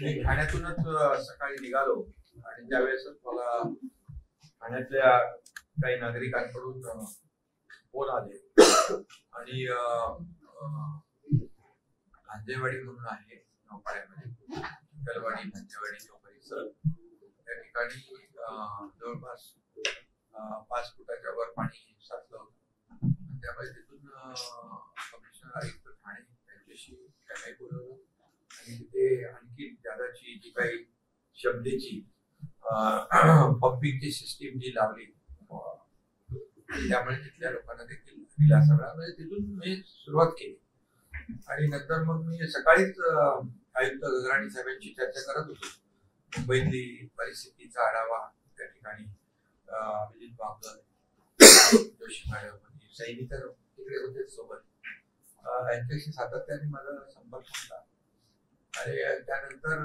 मी ठाण्यातूनच सकाळी निघालो आणि त्यावेळेसच मला ठाण्यातल्या काही नागरिकांकडून फोन आले आणि भांजेवाडी म्हणून आहे नौपाड्यामध्ये, चिखलवाडी भांजेवाडी जो परिसर, त्या ठिकाणी जवळपास 5 फुटाच्या वर पाणी साचलं होतं. त्यामुळे तिथून कमिशनर आयुक्त ठाणे त्यांच्याशी त्यांनाही बोलवलं आणि तिथे आणखी जादाची जी काही शब्देची पंपिंगची सिस्टीम जी लावली, त्यामुळे तिथल्या लोकांना देखील दिलासा मिळाला. म्हणजे तिथून मी सुरुवात केली आणि नंतर मग मी सकाळीच आयुक्त गगराणी साहेबांची चर्चा करत होतो. मुंबईतली परिस्थितीचा आढावा त्या ठिकाणी अभिजित बांगर, जोशी मॅडम, सैनिक तिकडे होते सोबत, यांच्याशी सातत्याने माझा संपर्क होता. आणि त्यानंतर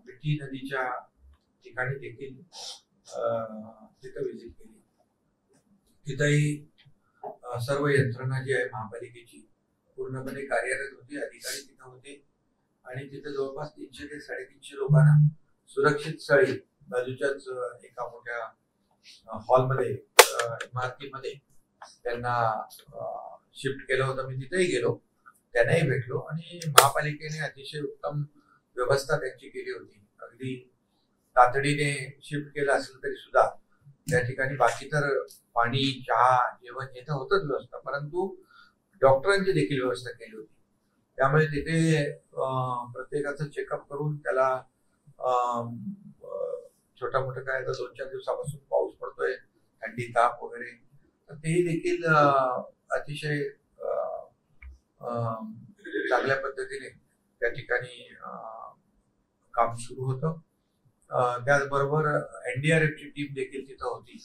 मिठी नदीच्या ठिकाणी देखील तिथं व्हिजिट केली. तिथंही सर्व यंत्रणा जी आहे महापालिकेची पूर्णपणे कार्यरत होती, अधिकारी तिथं होते आणि तिथं जवळपास 300 ते 350 लोकांना सुरक्षित स्थळी बाजूच्याच एका मोठ्या हॉलमध्ये, इमारतीमध्ये त्यांना शिफ्ट केलं होतं. मी तिथेही गेलो, त्यांनाही भेटलो आणि महापालिकेने अतिशय उत्तम व्यवस्था त्यांची केली होती. अगदी तातडीने शिफ्ट केलं असलं तरी सुद्धा त्या ठिकाणी बाकी तर पाणी, चहा, जेवण हे तर होतच व्यवस्था, परंतु डॉक्टरांची देखील व्यवस्था केली होती. त्यामुळे तिथे प्रत्येकाचं चेकअप करून त्याला छोटा मोठा काय, 2-4 दिवसापासून पाऊस पडतोय, थंडी, ताप वगैरे, तर तेही देखील अतिशय चांगल्या पद्धतीने त्या ठिकाणी काम सुरू होतं. त्याचबरोबर एनडीआरएफची टीम देखील तिथं होती,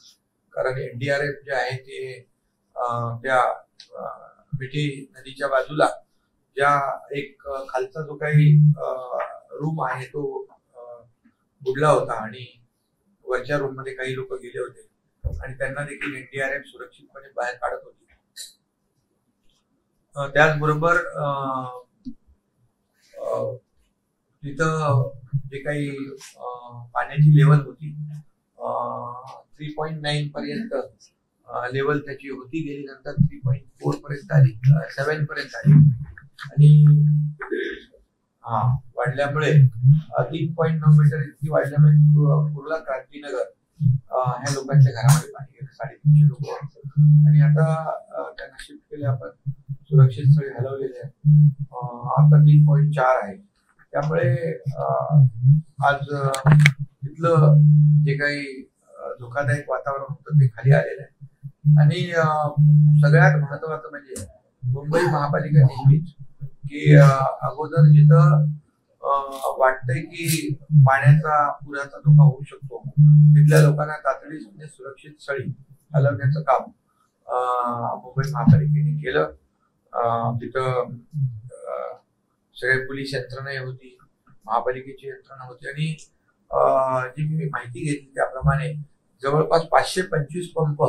कारण एनडीआरएफ जे आहे ते त्या मिठी नदीच्या बाजूला ज्या एक खालचा जो काही रूम आहे तो बुडला होता आणि वरच्या रूम मध्ये काही लोक गेले होते आणि त्यांना देखील एनडीआरएफ सुरक्षितपणे बाहेर काढत होती. त्याचबरोबर तिथं जे काही पाण्याची लेवल होती 3.9 पर्यंत लेवल त्याची होती, गेली नंतर 3.4 पर्यंत आली, 7 पर्यंत आली आणि वाढल्यामुळे 3.9 मीटर इतकी वाढल्यामुळे कुर्ला, क्रांतीनगर ह्या लोकांच्या घरामध्ये पाणी गेलं, 350 लोक, आणि आता त्यांना शिफ्ट केले, आपण सुरक्षित स्थळी हलवलेले आहे. आता 3.4 आहे. त्यामुळे आज तिथलं जे काही धोकादायक वातावरण होतं ते खाली आलेलं आहे. आणि सगळ्यात महत्वाचं म्हणजे मुंबई महापालिका नेहमीच की अगोदर जिथं वाटतंय की पाण्याचा पुराचा धोका होऊ शकतो, तिथल्या लोकांना तातडीने सुरक्षित स्थळी हलवण्याचं काम मुंबई महापालिकेने केलं. तिथं सगळे पोलीस यंत्रणा होती, महापालिकेची यंत्रणा होती आणि जी मी माहिती घेतली त्याप्रमाणे जवळपास 525 पंप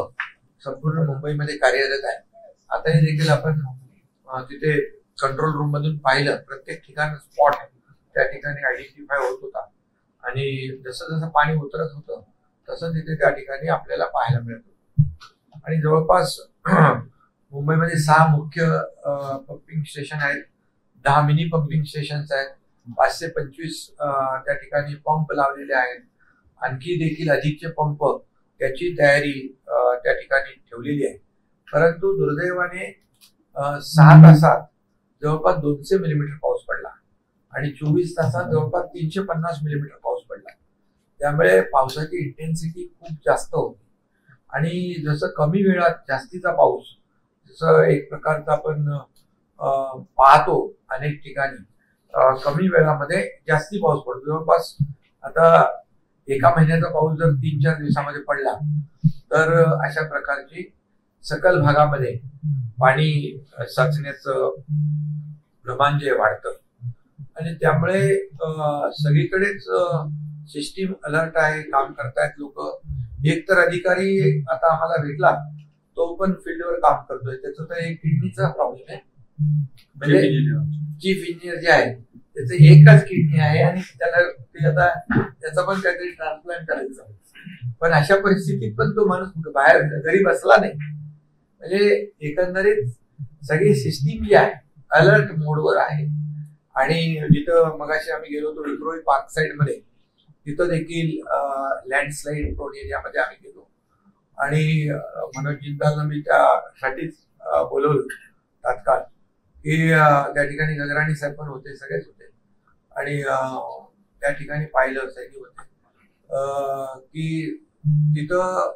संपूर्ण मुंबईमध्ये कार्यरत आहे. आताही देखील आपण तिथे कंट्रोल रूम मधून पाहिलं, प्रत्येक ठिकाण स्पॉट त्या ठिकाणी आयडेंटिफाय होत होता आणि जसं जसं पाणी उतरत होतं तसं तिथे त्या ठिकाणी आपल्याला पाहायला मिळत होतं. आणि जवळपास मुंबईमध्ये 6 मुख्य पंपिंग स्टेशन आहेत, 10 मिनी पंपिंग स्टेशन्स आहेत, 525 त्या ठिकाणी पंप लावलेले आहेत. आणखी देखील अधिकचे पंप त्याची तयारी त्या ठिकाणी ठेवलेली आहे. परंतु दुर्दैवाने 6 तासात जवळपास 200 मिलीमीटर पाऊस पडला आणि 24 तासात जवळपास 350 मिलीमीटर पाऊस पडला. त्यामुळे पावसाची इंटेन्सिटी खूप जास्त होती आणि जसं कमी वेळात जास्तीचा पाऊस, जसं एक प्रकारचा आपण पाहतो अनेक ठिकाणी कमी वेळामध्ये जास्ती पाऊस पडतो. जवळपास आता एका महिन्याचा पाऊस जर 3-4 दिवसामध्ये पडला तर अशा प्रकारची सकल भागामध्ये पाणी साचण्याचं प्रमाण जे वाढतं आणि त्यामुळे सगळीकडेच सिस्टीम अलर्ट आहे, काम करतायत लोक. एक तर अधिकारी आता आम्हाला भेटला, तो पण फील्डवर काम करतोय, त्याचा तर एक किडनीचा प्रॉब्लेम आहे म्हणजे चीफ इंजिनियर जे आहे त्याचं एकच किडनी आहे आणि त्याला ते आता त्याचा पण काहीतरी ट्रान्सप्लांट करायचं. पण अशा परिस्थितीत पण तो माणूस बाहेर घरी बसला नाही. म्हणजे एकंदरीत सगळी सिस्टीम जी आहे अलर्ट मोडवर आहे. आणि जिथं मगाशी आम्ही गेलो होतो विक्रोळी पार्क साइड मध्ये, तिथं देखील लँडस्लाईड प्रोन एरियामध्ये आम्ही गेलो आणि मनोज जिंदालनं मी त्यासाठीच बोलवलं तात्काळ की त्या ठिकाणी गगराणी साहेब पण होते, सगळेच होते आणि त्या ठिकाणी पाहिलं सैनिक होते की तिथं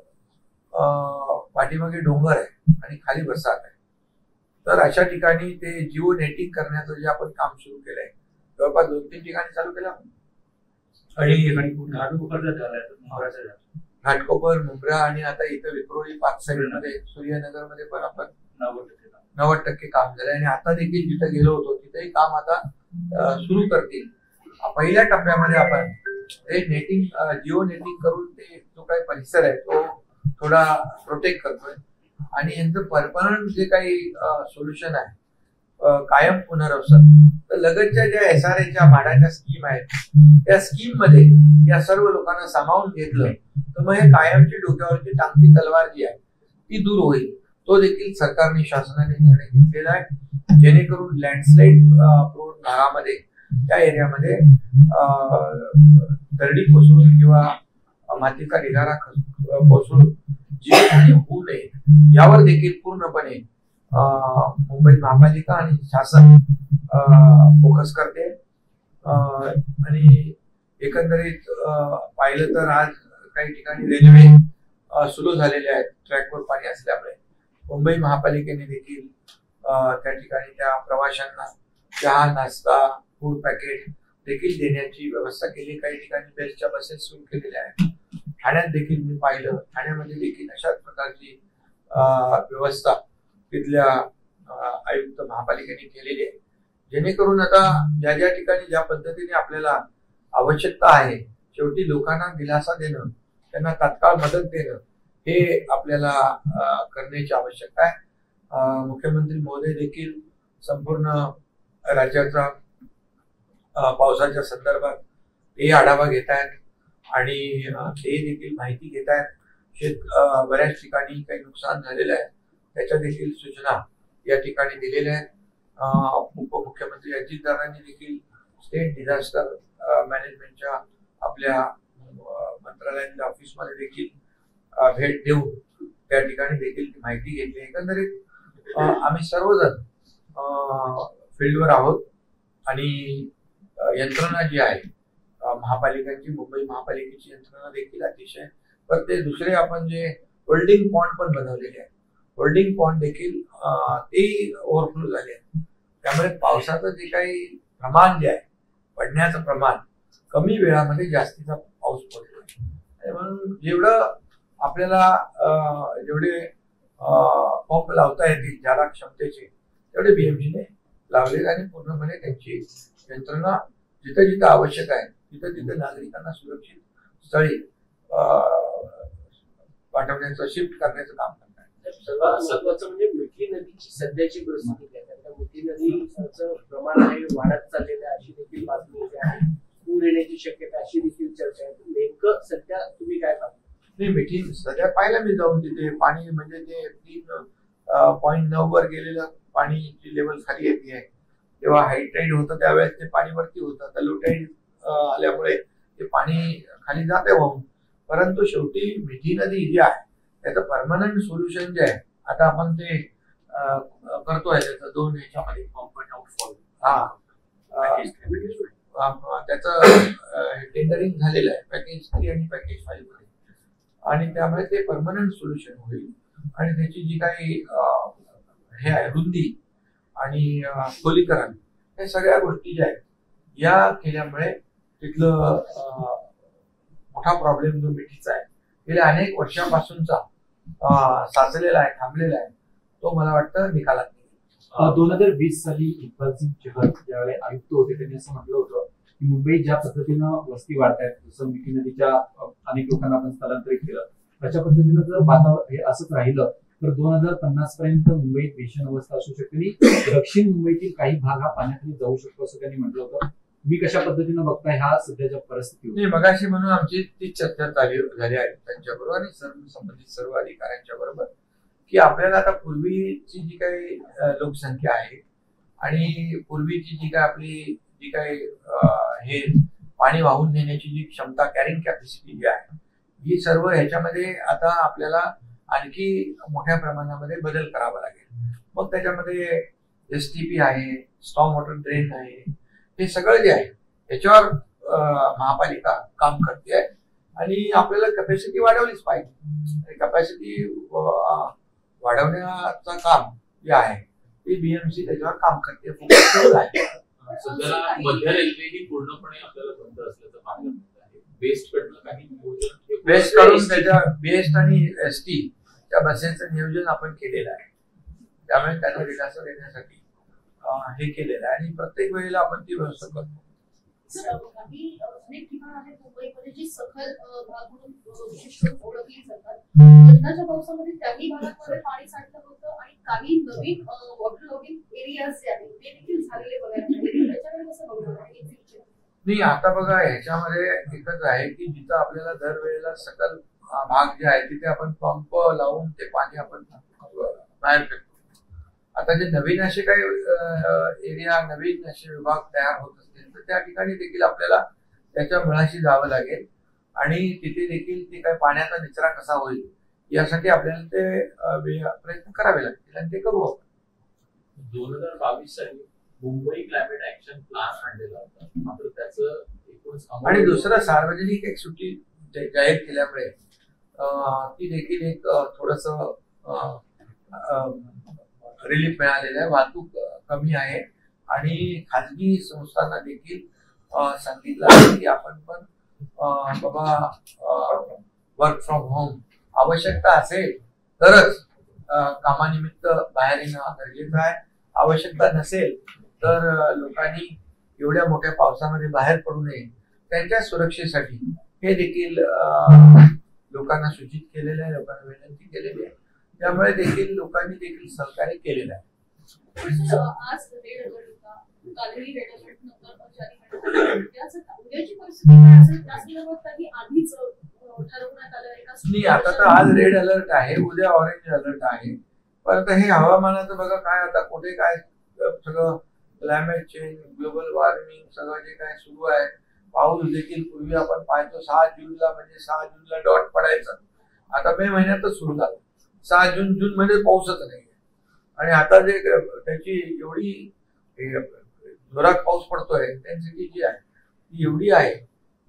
पाठीमागे डोंगर आहे आणि खाली वसाहत आहे. तर अशा ठिकाणी ते जिओ नेटिंग करण्याचं जे आपण काम सुरू केलंय जवळपास 2-3 ठिकाणी चालू केलं आणि घाटकोपर, मुंब्रा आणि आता इथं विक्रोळी पार्क साइड मध्ये सूर्यनगर मध्ये पण आपण 90% काम झालंय. आणि आता देखील जिथं गेलो होतो तिथेही काम आता सुरू करतील. पहिल्या टप्प्यामध्ये आपण ते नेटिंग जिओ नेटिंग करून ते जो काही परिसर आहे तो थोडा प्रोटेक्ट करतोय आणि यांचं परमनंट जे काही सोल्युशन आहे कायम पुनर्वसन, तर लगतच्या ज्या SRAच्या भाड्याच्या स्कीम आहेत त्या स्कीम मध्ये या सर्व लोकांना सामावून घेतलं तर मग हे कायमची डोक्यावरची टांगती तलवार जी आहे ती दूर होईल. तो देखील सरकारने शासनाने निर्णय घेतलेला आहे जेणेकरून लँडस्लाईड प्रोन भागामध्ये त्या एरियामध्ये दरडी कोसळून किंवा मातीचा ढिगारा कोसळून जीवितहानी होऊ नये यावर देखील पूर्णपणे मुंबई महापालिका आणि शासन फोकस करते. आणि एकंदरीत पाहिलं तर आज काही ठिकाणी रेल्वे सुरू झालेल्या आहेत ट्रॅकवर पाणी असल्यामुळे. मुंबई महापालिकेने देखील त्या ठिकाणी त्या प्रवाशांना चहा, नाश्ता, फूड पॅकेट देखील देण्याची व्यवस्था केली. काही ठिकाणी बेस्टच्या बसेस सुरू केलेल्या आहेत. ठाण्यात देखील मी पाहिलं, ठाण्यामध्ये देखील अशाच प्रकारची व्यवस्था तिथल्या आयुक्त महापालिकेने केलेली आहे जेणेकरून आता ज्या ज्या ठिकाणी ज्या पद्धतीने आपल्याला आवश्यकता आहे शेवटी लोकांना दिलासा देणं, त्यांना तात्काळ मदत देणं हे आपल्याला करण्याची आवश्यकता आहे. मुख्यमंत्री महोदय देखील संपूर्ण राज्याचा पावसाच्या संदर्भात ते आढावा घेत आहेत आणि ते देखील माहिती घेत आहेत. बऱ्याच ठिकाणी काही नुकसान झालेलं आहे त्याच्या देखील सूचना या ठिकाणी दिलेल्या आहेत. उपमुख्यमंत्री अजितदादांनी देखील स्टेट डिझास्टर मॅनेजमेंटच्या आपल्या मंत्रालयाच्या ऑफिसमध्ये देखील भेट देऊन त्या ठिकाणी देखील माहिती घेतली. एकंदरीत आम्ही सर्वजण फील्डवर आहोत आणि यंत्रणा जी आहे महापालिकांची, मुंबई महापालिकेची यंत्रणा देखील अतिशय. पण ते दुसरे आपण जे होल्डिंग पॉइंट पण बनवलेले आहेत, होल्डिंग पॉइंट देखील ते ओव्हरफ्लो झाले आहेत. त्यामुळे पावसाचं जे काही प्रमाण जे आहे पडण्याचं प्रमाण कमी वेळामध्ये जास्तीचा पाऊस पडतो. म्हणून जेवढं आपल्याला जेवढे पंप लावता येतील ज्याला क्षमतेचे तेवढे BMCने लावलेले आणि पूर्णपणे त्यांची यंत्रणा जिथं जिथं आवश्यक आहे तिथं तिथं नागरिकांना सुरक्षित स्थळी पाठवण्याचं, शिफ्ट करण्याचं काम करतात. सर्वात महत्वाचं म्हणजे मिठी नदीची सध्याची परिस्थिती आहे. त्या मिठी नदीचं प्रमाण आहे वाढत चाललेलं आहे अशी देखील बातमी आहे. पूर येण्याची शक्यता अशी देखील चर्चा आहे. नेमकं सध्या तुम्ही काय पाहता? नाही, मिठी सध्या पाहिलं मी जाऊन तिथे पाणी म्हणजे ते 3.9 वर गेलेलं पाणीची लेवल खाली येते आहे. तेव्हा हाय टाईड होतं त्यावेळेस ते पाणी वरती होतं. तर लो टाईड आल्यामुळे ते पाणी खाली जाते वाहून. परंतु शेवटी मिठी नदी जी आहे त्याचं परमनंट सोल्युशन जे आहे आता आपण ते करतोय त्याचं 2 ह्याच्यामध्ये आउटफॉल त्याचं टेंडरिंग झालेलं आहे पॅकेज 3 आणि पॅकेज 5 मध्ये. आणि त्यामुळे ते परमनंट सोल्युशन होईल आणि त्याची जी काही हे आहे रुंदी आणि खोलीकरण हे सगळ्या गोष्टी ज्या आहेत या केल्यामुळे तिथलं मोठा प्रॉब्लेम जो मिठीचा आहे गेल्या अनेक वर्षांपासूनचा साचलेला आहे, थांबलेला आहे, तो मला वाटतं निकालात येईल. 2020 साली इक्बाल सिंग चहल ज्यावेळी आयुक्त होते त्यांनी असं म्हटलं होतं की मुंबईत ज्या पद्धतीनं वस्ती वाढतायत, जसं मिठी नदीच्या अनेक लोकांना आपण स्थलांतरित केलं, अशा पद्धतीनं जर वातावरण हे असंच राहिलं तर 2050 पर्यंत मुंबईत भीषण अवस्था असू शकते आणि दक्षिण मुंबईतील काही भाग हा पाण्याखाली जाऊ शकतो असं त्यांनी म्हटलं होतं. तुम्ही कशा पद्धतीनं बघताय ह्या सध्याच्या परिस्थितीवर? नाही, मगाशी म्हणून आमची ती चर्चा झाली आहे त्यांच्याबरोबर आणि सर्व संबंधित सर्व अधिकाऱ्यांच्या बरोबर की आपल्याला आता पूर्वीची जी काही लोकसंख्या आहे आणि पूर्वीची जी काय आपली जी काही हे पाणी वाहून नेण्याची जी क्षमता, कॅरिंग कॅपॅसिटी जी आहे, ही सर्व ह्याच्यामध्ये आता आपल्याला आणखी मोठ्या प्रमाणामध्ये बदल करावा लागेल. मग त्याच्यामध्ये STP आहे, स्टॉर्म वॉटर ड्रेन आहे, हे सगळं जे आहे याच्यावर महापालिका काम करते आणि आपल्याला कॅपॅसिटी वाढवलीच पाहिजे. कॅपॅसिटी वाढवण्याचं काम जे आहे ते BMC त्याच्यावर काम करते. सध्याला मध्य रेल्वे ही पूर्णपणे आपल्याला बंद असल्याचं पाहायला मिळत आहे. बेस्ट कडनं काही नियोजन, बेस्ट कडून त्याच्या बेस्ट आणि ST त्या बसेसचं नियोजन आपण केलेलं आहे. त्यामुळे त्यांना दिलासा देण्यासाठी हे केलेलं आहे आणि प्रत्येक वेळेला आपण ती व्यवस्था करतो. सर, काही अनेक ठिकाण आहेत मुंबईमध्ये जी सखल भाग म्हणून विशिष्ट ओळखली जातात. यंदाच्या पावसामध्ये त्याही भागांमध्ये पाणी साठलं होतं आणि काही नवीन वॉटर लॉगिंग एरियाज जे आहेत ते देखील झालेले बघायला मिळाले. त्याच्याकडे कसं बघणार आहे? नाही, आता बघा ह्याच्यामध्ये एकच आहे की जिथं आपल्याला दरवेळेला सकल भाग जे आहे तिथे आपण पंप लावून ते पाणी आपण बाहेर फेकतो. आता जे नवीन असे काही एरिया, नवीन असे विभाग तयार होत असतील तर त्या ठिकाणी देखील आपल्याला त्याच्या मुळाशी जावं लागेल आणि तिथे देखील ते काय पाण्याचा निचरा कसा होईल यासाठी आपल्याला ते प्रयत्न करावे लागतील आणि ते करू आपण. 2022 साली मुंबई क्लायमेट ऍक्शन प्लॅन आणलेला होता, मात्र त्याचं एकूणच आणि दुसरं सार्वजनिक एक सुट्टी जाहीर केल्यामुळे ती देखील एक थोडस रिलीफ मिळालेलं आहे. वाहतूक कमी आहे आणि खाजगी संस्थांना देखील सांगितलं आहे की आपण पण बाबा वर्क फ्रॉम होम आवश्यकता असेल तरच कामानिमित्त बाहेर येणं गरजेचं आहे. आवश्यकता नसेल तर लोकांनी एवढ्या मोठ्या पावसामध्ये बाहेर पडू नये. त्यांच्या सुरक्षेसाठी हे देखील लोकांना सूचित केलेलं आहे, लोकांना विनंती केलेली आहे. त्यामुळे देखील लोकांनी देखील सहकार्य केलेलं आहे. आज रेड अलर्ट होता, कालही रेड अलर्ट नंतर उद्याची परिस्थिती काय असेल त्यासंदर्भात काही आधीच ठरवण्यात आलं आहे का? नाही, आता तर आज रेड अलर्ट आहे, उद्या ऑरेंज अलर्ट आहे. परंतु हे हवामानाचं बघा काय आता कुठे काय सगळं क्लायमेट चेंज, ग्लोबल वॉर्मिंग सगळं जे काय सुरू आहे. पाऊस देखील पूर्वी आपण पाहतो 6 जूनला म्हणजे 6 जूनला डॉट पडायचं, आता मे महिन्यातच सुरू झालं. 6 जून मध्ये पाऊसच नाही आणि आता जे त्याची एवढी जोरात पाऊस पडतोय इंटेन्सिटी जी आहे ती एवढी आहे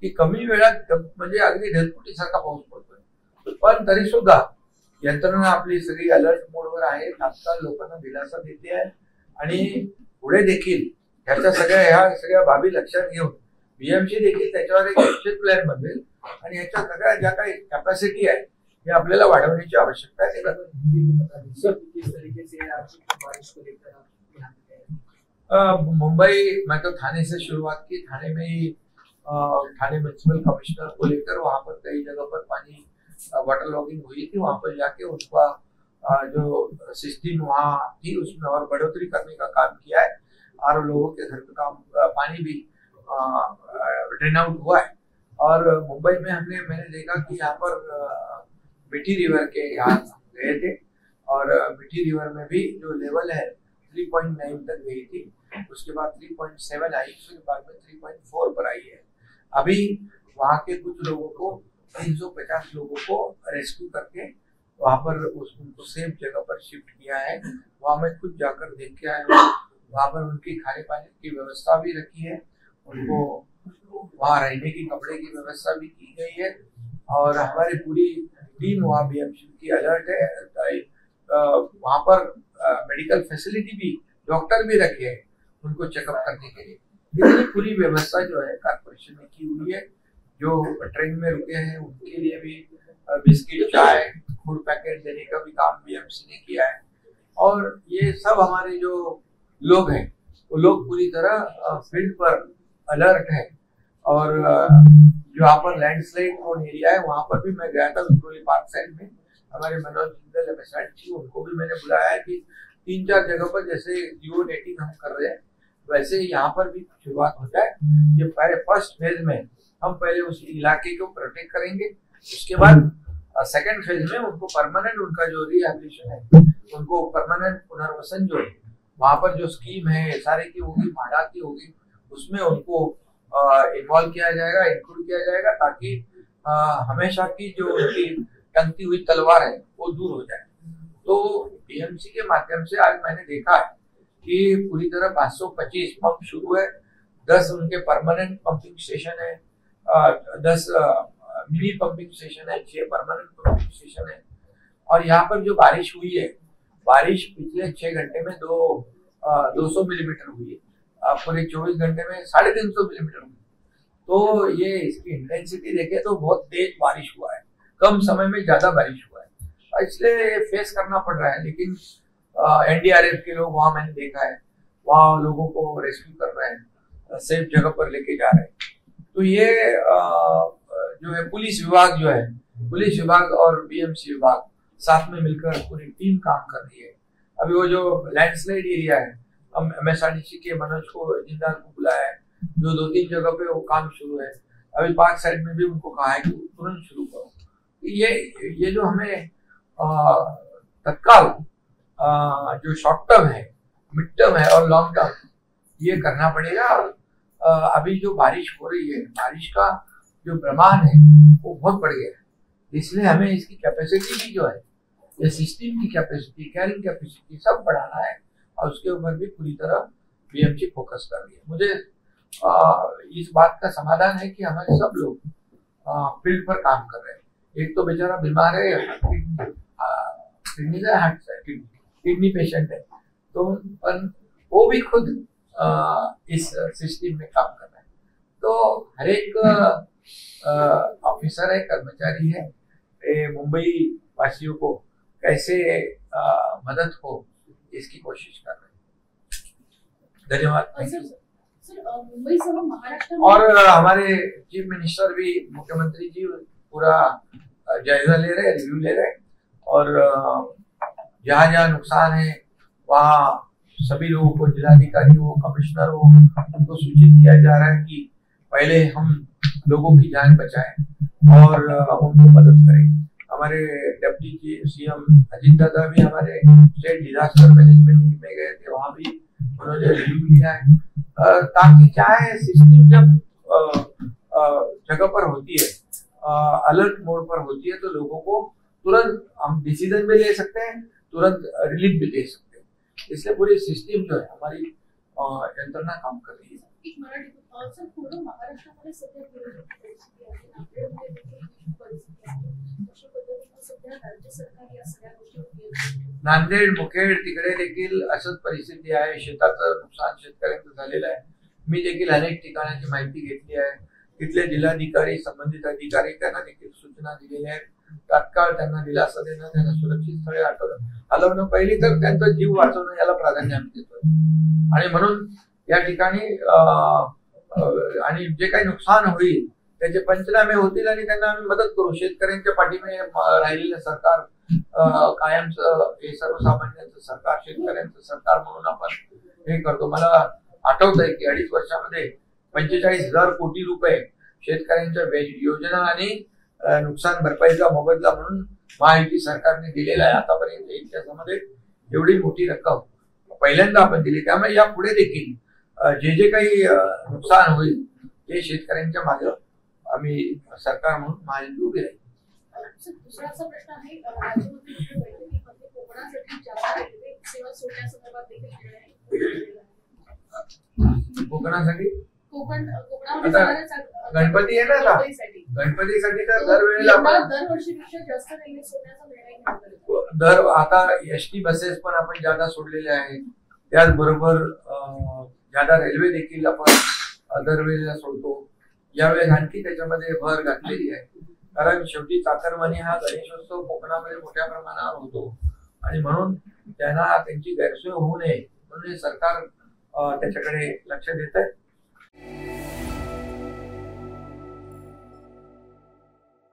की कमी वेळात म्हणजे अगदी ढगफुटीसारखा पाऊस पडतोय. पण तरी सुद्धा यंत्रणा आपली सगळी अलर्ट मोडवर आहे. तात्काळ लोकांना दिलासा देते आहे आणि पुढे देखील ह्या सगळ्या बाबी लक्षात घेऊन BMC देखील त्याच्यावर एक ऍक्शन प्लॅन बनवेल आणि ह्याच्या सगळ्या ज्या काही कॅपॅसिटी आहे हे आपल्याला वाढवण्याची आवश्यकता आहे. मुंबई मैं तो थाने से शुरुआत की. थाने में ही थाने म्यूनसिपल कमिश्नर को लेकर वहां पर कई जगह पर पानी वाटर लॉगिंग हुई थी. वहां पर जाके उसका जो सिस्टम वहाँ थी उसमें और बढ़ोतरी करने का काम किया है और लोगों के घर का पानी भी ड्रेन आउट हुआ है. और मुंबई में मैंने देखा कि यहाँ पर मिठी रिवर के यहाँ गए थे और मिठी रिवर में भी जो लेवल है 3.9 तक गई थी, उसके बाद 3.7 आई, फिर बाद में 3.4 पर आई है. अभी वहाँ के कुछ लोगों को 350 लोगों को रेस्क्यू करके वहाँ पर उनको सेफ जगह पर शिफ्ट किया है. वहाँ मैं खुद जाकर देख के आया हूँ. वहाँ पर उनकी खाने पाने की व्यवस्था भी रखी है, उनको वहाँ रहने की कपड़े की व्यवस्था भी की गई है और हमारी पूरी टीम वहाँ BMC की अलर्ट है. वहाँ पर मेडिकल फैसिलिटी भी, डॉक्टर भी रखे हैं उनको चेकअप करने के लिए. ये पूरी व्यवस्था जो है कारपोरेशन ने की हुई है. जो ट्रेन में रुके हैं उनके लिए भी बिस्किट, चाय, फूड पैकेट देने का भी काम BMC ने किया है. और ये सब हमारे जो लोग हैं वो लोग पूरी तरह फील्ड पर अलर्ट है. और जो यहाँ पर लैंडस्लाइड प्रोन एरिया है वहां पर भी मैं गया था विक्टोरिया पार्क साइड में. हमारे मनोज जिंदल MSRDC, उनको भी मैंने बुलाया है कि 3-4 जगह पर जैसे जियो नेटिंग हम कर रहे हैं वैसे यहाँ पर भी शुरुआत हो जाए। ये पहले फर्स्ट फेज में हम पहले उस इलाके को प्रोटेक्ट करेंगे, उसके बाद सेकंड फेज में उनको परमानेंट, उनका जो रिहैबिलिटेशन है, उनको परमानेंट पुनर्वसन जो है वहाँ पर जो स्कीम है सारे की होगी, भाड़ा की होगी, उसमें उनको इन्वॉल्व किया जाएगा, इंक्लूड किया जाएगा, ताकि हमेशा की जो उनकी टंगती हुई तलवार है वो दूर हो जाए। तो BMC के माध्यम से आज मैंने देखा है कि पूरी तरह 525 पंप शुरू है, 10 उनके परमानेंट पंपिंग स्टेशन है, 10 मिनी पंपिंग स्टेशन है, 6 परमानेंट पंपिंग स्टेशन है। और यहाँ पर जो बारिश हुई है, बारिश पिछले 6 घंटे में 200 मिलीमीटर हुई है, पूरे 24 घंटे में 350 मिलीमीटर हुई। तो ये इसकी इंटेंसिटी देखे तो बहुत तेज बारिश हुआ है, कम समय में ज्यादा बारिश हुआ है, इसलिए फेस करना पड़ रहा है। लेकिन NDRF के लोग वहाँ मैंने देखा है, वहाँ लोगों को रेस्क्यू कर रहे हैं, सेफ जगह पर लेके जा रहे हैं। तो ये जो है पुलिस विभाग जो है, पुलिस विभाग और BMC विभाग साथ में मिलकर पूरी टीम काम कर रही है। अभी वो जो लैंडस्लाइड एरिया है, हम MSRDC के मनोज को जिंदाल को बुलाया है, जो 2-3 जगह पे वो काम शुरू है। अभी पार्क साइड में भी उनको कहा है कि तुरंत शुरू करो। ये जो हमें तत्काल जो शॉर्ट टर्म है, मिड टर्म है और लॉन्ग टर्म, ये करना पड़ेगा। और अभी जो बारिश हो रही है, बारिश का जो प्रमाण है वो बहुत बढ़ गया है, इसलिए हमें इसकी कैपेसिटी भी जो है, ये सिस्टम की कैपेसिटी, कैरिंग कैपेसिटी सब बढ़ाना है, और उसके ऊपर भी पूरी तरह BMC फोकस कर रही है। मुझे इस बात का समाधान है कि हमारे सब लोग फील्ड पर काम कर रहे हैं। एक तो बेचारा बीमार है, किडनी पेशेंट है, तो वो भी खुद इस सिस्टम में काम कर रहा है। तो हर एक ऑफिसर है, कर्मचारी है, मुंबई वासियों को कैसे मदद हो इसकी कोशिश कर रहे हैं। धन्यवाद। मुंबई सह महाराष्ट्र और हमारे चीफ मिनिस्टर भी, मुख्यमंत्री जी पूरा जायजा ले रहे हैं, रिव्यू ले रहे हैं, और जहाँ जहाँ नुकसान है वहाँ सभी लोगों को, जिलाधिकारी हो, कमिश्नर हो, उनको सूचित किया जा रहा है कि पहले हम लोगों की जान बचाएं और उनको मदद करें। हमारे डिप्टी CM अजीत दादा भी हमारे स्टेट डिजास्टर मैनेजमेंट में गए थे, वहाँ भी उन्होंने रिव्यू लिया है, ताकि क्या है, सिस्टम जब जगह पर होती है, अलर्ट मोड पर होती है, तो लोगों को तुरंत हम डिसीजन भी ले सकते हैं, तुरंत रिलीफ भी दे सकते हैं। इसलिए पूरी सिस्टम जो है हमारी यंत्रणा काम कर रही है। एक मराठी सर, पूर्ण महाराष्ट्रामध्ये सध्या परिस्थिती आहे, नांदेडमध्ये देखील परिस्थिती आहे, अशा पद्धतीने सध्या राज्य सरकार या सगळ्या गोष्टी, नांदेड, मुखेड तिकडे देखील असंच परिस्थिती आहे, शेताचं नुकसान शेतकऱ्यांचं झालेलं आहे। मी देखील अनेक ठिकाणाची माहिती घेतली आहे, तिथले जिल्हाधिकारी, संबंधित अधिकारी त्यांना देखील सूचना दिलेल्या आहेत, तात्काळ त्यांना दिलासा देणं, त्यांना सुरक्षित स्थळी हलवणं, पहिली तर त्यांचा जीव वाचवणं याला प्राधान्य आम्ही देतोय। आणि म्हणून या ठिकाणी आणि जे काही नुकसान होईल त्याचे पंचनामे होतील आणि त्यांना आम्ही मदत करू। शेतकऱ्यांच्या पाठीमागे राहिलेलं सरकार कायमचं, हे सर्वसामान्यांचं सरकार, शेतकऱ्यांचं सरकार म्हणून आपण हे करतो। मला आठवत आहे की 2.5 वर्षामध्ये 45,000 कोटी रुपये शेतकऱ्यांच्या योजना आणि नुकसान भरपाईचा मोबदला म्हणून महायुती सरकारने दिलेला आहे। आतापर्यंत इतिहासामध्ये एवढी मोठी रक्कम पहिल्यांदा आपण दिली। त्यामुळे यापुढे देखील जे काही नुकसान होईल ते शेतकऱ्यांच्या मागे आम्ही सरकार म्हणून महायुती उभी राहील। दुसरा असा प्रश्न आहे, राज्यमंत्री बैठकीमध्ये कोकणासाठी ज्या रेल्वे सेवा सोडण्यासंदर्भात देखील निर्णय कोकणासाठी कोकणामध्ये गणपती आहे ना, आता गणपतीसाठी तर दरवेळेला आपण दरवर्षीपेक्षा जास्त रेल्वे सोडण्याचा निर्णय घेतला। आता ST बसेस पण आपण ज्यादा सोडलेल्या आहेत, त्याचबरोबर ज्यादा रेल्वे देखील आपण दरवेळेला सोडतो। यावेळेस आणखी त्याच्यामध्ये भर घातलेली आहे, कारण शेवटी चाकरमानी हा गणेशोत्सव कोकणामध्ये मोठ्या प्रमाणावर होतो आणि म्हणून त्यांना त्यांची गैरसोय होऊ नये म्हणून सरकार त्याच्याकडे लक्ष देत आहे।